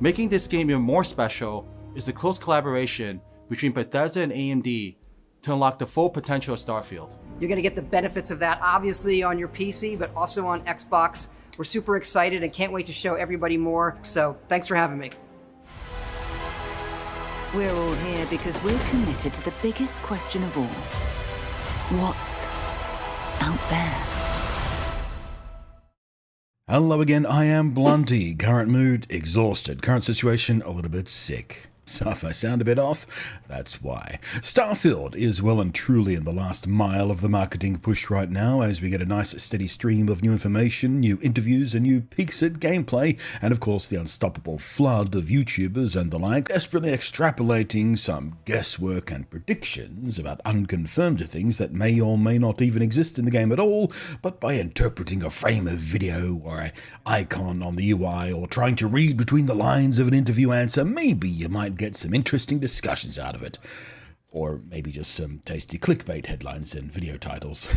Making this game even more special is the close collaboration between Bethesda and AMD to unlock the full potential of Starfield. You're going to get the benefits of that obviously on your PC, but also on Xbox. We're super excited and can't wait to show everybody more. So thanks for having me. We're all here because we're committed to the biggest question of all. What's out there? Hello again, I am Blunty. Current mood, exhausted. Current situation, a little bit sick. So if I sound a bit off, that's why. Starfield is well and truly in the last mile of the marketing push right now as we get a nice steady stream of new information, new interviews and new peeks at gameplay, and of course the unstoppable flood of YouTubers and the like, desperately extrapolating some guesswork and predictions about unconfirmed things that may or may not even exist in the game at all, but by interpreting a frame of video or an icon on the UI or trying to read between the lines of an interview answer, maybe you might get some interesting discussions out of it. Or maybe just some tasty clickbait headlines and video titles.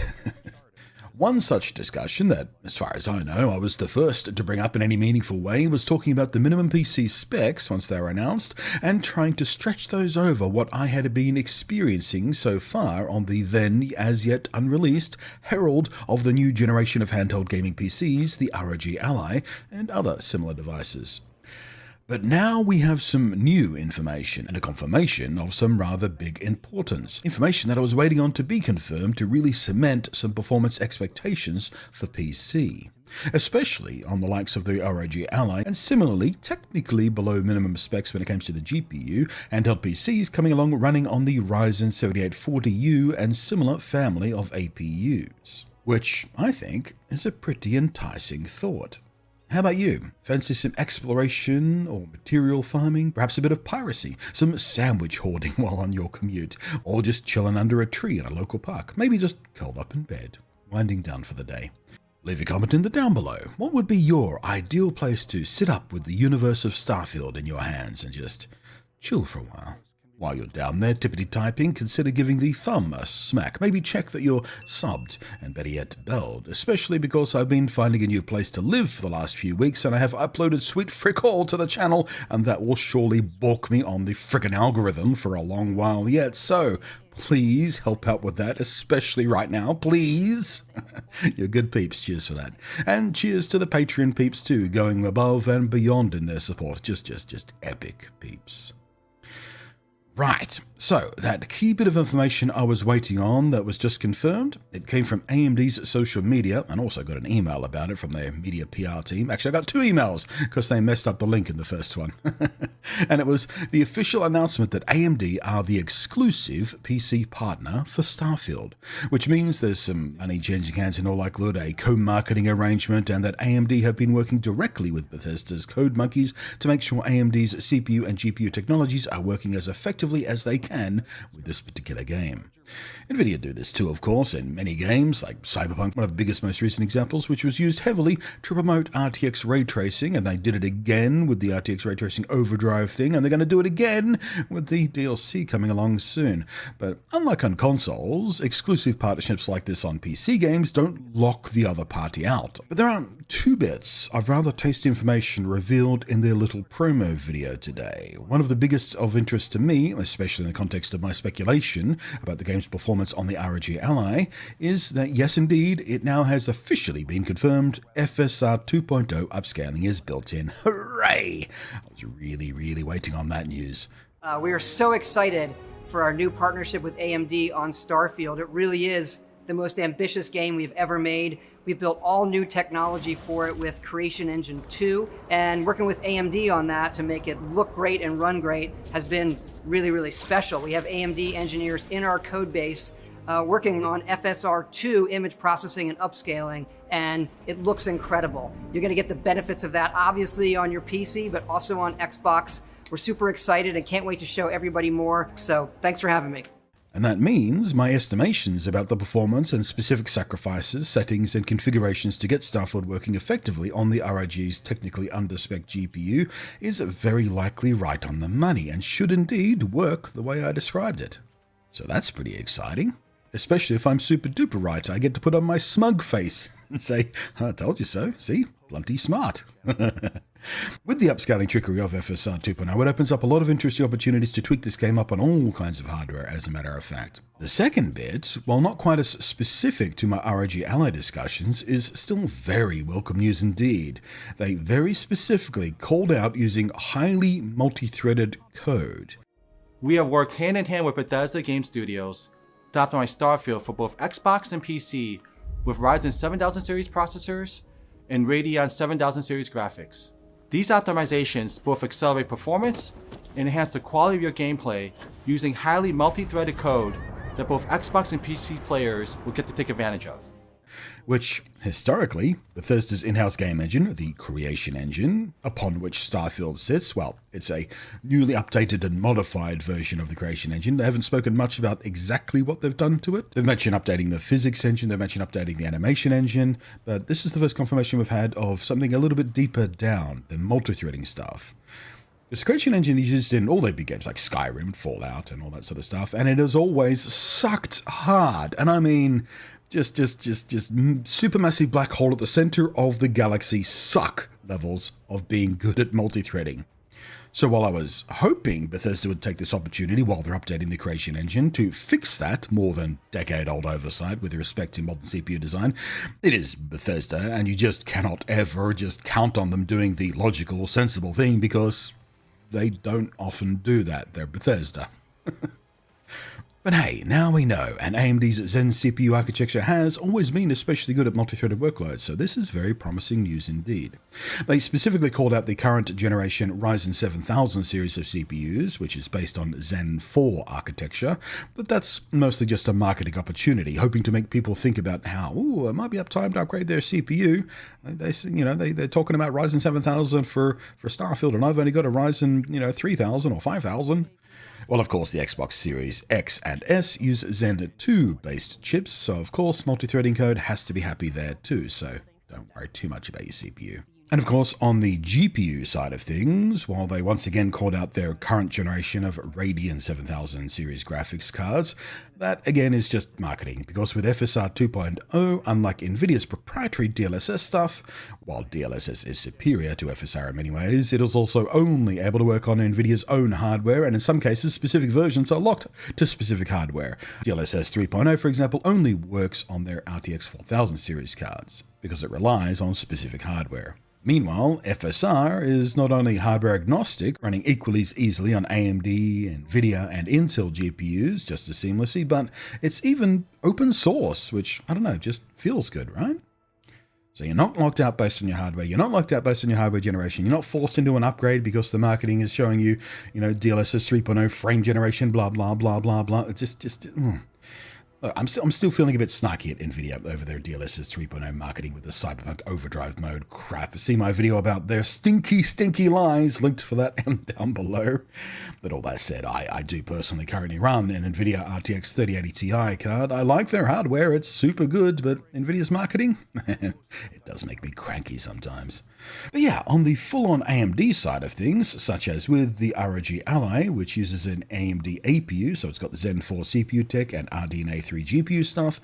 One such discussion that, as far as I know, I was the first to bring up in any meaningful way was talking about the minimum PC specs once they were announced and trying to stretch those over what I had been experiencing so far on the then as yet unreleased herald of the new generation of handheld gaming PCs, the ROG Ally, and other similar devices. But now we have some new information and a confirmation of some rather big importance. Information that I was waiting on to be confirmed to really cement some performance expectations for PC. Especially on the likes of the ROG Ally, and similarly, technically below minimum specs when it comes to the GPU, handheld PCs coming along running on the Ryzen 7840U and similar family of APUs. Which I think is a pretty enticing thought. How about you? Fancy some exploration or material farming? Perhaps a bit of piracy? Some sandwich hoarding while on your commute? Or just chilling under a tree in a local park? Maybe just curled up in bed, winding down for the day? Leave a comment in the down below. What would be your ideal place to sit up with the universe of Starfield in your hands and just chill for a while? While you're down there tippity-typing, consider giving the thumb a smack. Maybe check that you're subbed, and better yet, belled, especially because I've been finding a new place to live for the last few weeks, and I have uploaded sweet frick all to the channel, and that will surely balk me on the frickin' algorithm for a long while yet, so please help out with that, especially right now, please. You're good peeps, cheers for that. And cheers to the Patreon peeps too, going above and beyond in their support, just epic peeps. Right, so that key bit of information I was waiting on that was just confirmed, it came from AMD's social media, and also got an email about it from their media PR team. Actually, I got two emails because they messed up the link in the first one. And it was the official announcement that AMD are the exclusive PC partner for Starfield, which means there's some money changing hands in all likelihood, a co-marketing arrangement, and that AMD have been working directly with Bethesda's code monkeys to make sure AMD's CPU and GPU technologies are working as effectively as they can with this particular game. Nvidia do this too, of course, in many games, like Cyberpunk, one of the biggest, most recent examples, which was used heavily to promote RTX ray tracing, and they did it again with the RTX ray tracing overdrive thing, and they're going to do it again with the DLC coming along soon. But unlike on consoles, exclusive partnerships like this on PC games don't lock the other party out. But there are two bits of rather tasty information revealed in their little promo video today. One of the biggest of interest to me, especially in the context of my speculation about the game's performance on the ROG Ally, is that yes indeed, it now has officially been confirmed FSR 2.0 upscaling is built in. Hooray! I was really waiting on that news. We are so excited for our new partnership with AMD on Starfield. It really is the most ambitious game we've ever made. We've built all new technology for it with Creation Engine 2, and working with AMD on that to make it look great and run great has been really special. We have AMD engineers in our code base working on FSR2 image processing and upscaling, and it looks incredible. You're gonna get the benefits of that obviously on your PC, but also on Xbox. We're super excited and can't wait to show everybody more, so thanks for having me. And that means my estimations about the performance and specific sacrifices, settings, and configurations to get Starfield working effectively on the ROG's technically under-spec GPU is very likely right on the money and should indeed work the way I described it. So that's pretty exciting. Especially if I'm super duper right. I get to put on my smug face and say, I told you so. See? Bloody smart. With the upscaling trickery of FSR 2.0, it opens up a lot of interesting opportunities to tweak this game up on all kinds of hardware, as a matter of fact. The second bit, while not quite as specific to my ROG Ally discussions, is still very welcome news indeed. They very specifically called out using highly multi-threaded code. We have worked hand in hand with Bethesda Game Studios to optimize Starfield for both Xbox and PC with Ryzen 7000 series processors and Radeon 7000 series graphics. These optimizations both accelerate performance and enhance the quality of your gameplay using highly multi-threaded code that both Xbox and PC players will get to take advantage of. Which, historically, Bethesda's in-house game engine, the Creation Engine, upon which Starfield sits, well, it's a newly updated and modified version of the Creation Engine. They haven't spoken much about exactly what they've done to it. They've mentioned updating the physics engine, they've mentioned updating the animation engine, but this is the first confirmation we've had of something a little bit deeper down than multi-threading stuff. The Creation Engine is used in all their big games like Skyrim, Fallout, and all that sort of stuff, and it has always sucked hard. And I mean, just supermassive black hole at the center of the galaxy suck levels of being good at multi-threading. So while I was hoping Bethesda would take this opportunity while they're updating the Creation Engine to fix that more than decade-old oversight with respect to modern CPU design, it is Bethesda, and you just cannot ever just count on them doing the logical, sensible thing because they don't often do that. They're Bethesda. But hey, now we know, and AMD's Zen CPU architecture has always been especially good at multi-threaded workloads, so this is very promising news indeed. They specifically called out the current generation Ryzen 7000 series of CPUs, which is based on Zen 4 architecture, but that's mostly just a marketing opportunity, hoping to make people think about how, it might be up time to upgrade their CPU. They're talking about Ryzen 7000 for Starfield, and I've only got a Ryzen, 3000 or 5000. Well, of course, the Xbox Series X and S use Zen 2 based chips, so of course multi-threading code has to be happy there too, so don't worry too much about your CPU. And of course, on the GPU side of things, while they once again called out their current generation of Radeon 7000 series graphics cards, that again is just marketing, because with FSR 2.0, unlike Nvidia's proprietary DLSS stuff, while DLSS is superior to FSR in many ways, it is also only able to work on Nvidia's own hardware, and in some cases, specific versions are locked to specific hardware. DLSS 3.0, for example, only works on their RTX 4000 series cards, because it relies on specific hardware. Meanwhile, FSR is not only hardware agnostic, running equally as easily on AMD, Nvidia, and Intel GPUs just as seamlessly, but it's even open source, which, I don't know, just feels good, right? So you're not locked out based on your hardware, you're not locked out based on your hardware generation, you're not forced into an upgrade because the marketing is showing you, DLSS 3.0 frame generation, blah, blah, blah, blah, blah. It's just Look, I'm still feeling a bit snarky at Nvidia over their DLSS 3.0 marketing with the Cyberpunk Overdrive mode crap. See my video about their stinky lies, linked for that down below. But all that said, I do personally currently run an Nvidia RTX 3080 Ti card. I like their hardware, it's super good, but Nvidia's marketing, it does make me cranky sometimes. But yeah, on the full-on AMD side of things, such as with the ROG Ally, which uses an AMD APU, so it's got the Zen 4 CPU tech and RDNA 3 GPU stuff,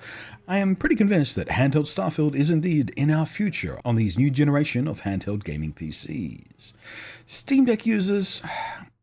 I am pretty convinced that handheld Starfield is indeed in our future on these new generation of handheld gaming PCs. Steam Deck users,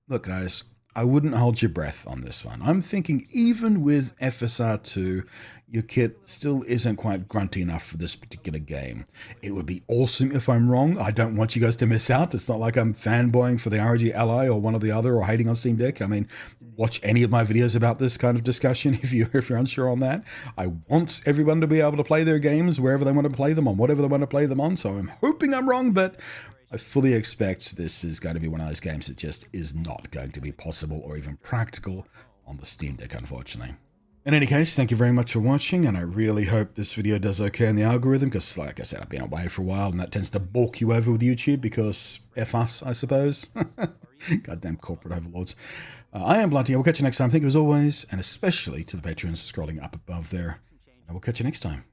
look guys, I wouldn't hold your breath on this one. I'm thinking even with FSR 2, your kit still isn't quite grunty enough for this particular game. It would be awesome if I'm wrong. I don't want you guys to miss out. It's not like I'm fanboying for the ROG Ally or one or the other or hating on Steam Deck. I mean, watch any of my videos about this kind of discussion if you're unsure on that. I want everyone to be able to play their games wherever they want to play them on, whatever they want to play them on. So I'm hoping I'm wrong, but I fully expect this is going to be one of those games that just is not going to be possible or even practical on the Steam Deck, unfortunately. In any case, thank you very much for watching, and I really hope this video does okay in the algorithm, because like I said, I've been away for a while, and that tends to balk you over with YouTube, because F us, I suppose. Goddamn corporate overlords. I am Blunty. I will catch you next time. Thank you as always, and especially to the patrons scrolling up above there. I will catch you next time.